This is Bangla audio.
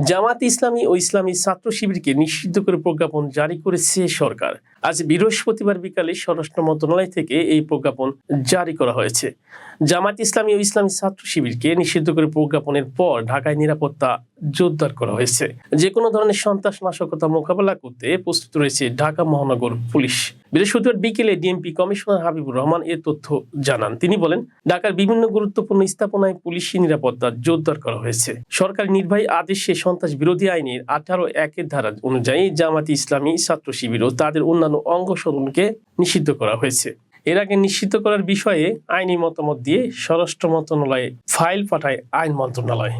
জামাত ইসলামী ও ইসলামী ছাত্র শিবিরকে নিষিদ্ধ করে প্রজ্ঞাপন জারি করেছে সরকার। আজ বৃহস্পতিবার বিকালে স্বরাষ্ট্র মন্ত্রণালয় থেকে এই প্রজ্ঞাপন জারি করা হয়েছে। জামাত ইসলামী ও ইসলামী ছাত্র শিবিরকে নিষিদ্ধ করে প্রজ্ঞাপনের পর ঢাকায় নিরাপত্তা জোরদার করা হয়েছে। যে কোনো ধরনের সন্ত্রাস নাশকতা মোকাবেলা করতে প্রস্তুত রয়েছে ঢাকা মহানগর পুলিশ। বৃহস্পতিবার বিকেলে ডিএমপি কমিশনার হাবিবুর রহমান এ তথ্য জানান। তিনি বলেন, ঢাকার বিভিন্ন গুরুত্বপূর্ণ স্থাপনায় পুলিশি নিরাপত্তা জোরদার করা হয়েছে। সরকারি নির্বাহী আদেশে সন্ত্রাস বিরোধী আইনের 18(1) ধারা অনুযায়ী জামাত ইসলামী ছাত্র শিবির ও তাদের অন্যান্য অঙ্গ সংগঠনকে নিষিদ্ধ করা হয়েছে। এর আগে নিষিদ্ধ করার বিষয়ে আইনি মতামত দিয়ে স্বরাষ্ট্র মন্ত্রণালয়ে ফাইল পাঠায় আইন মন্ত্রণালয়।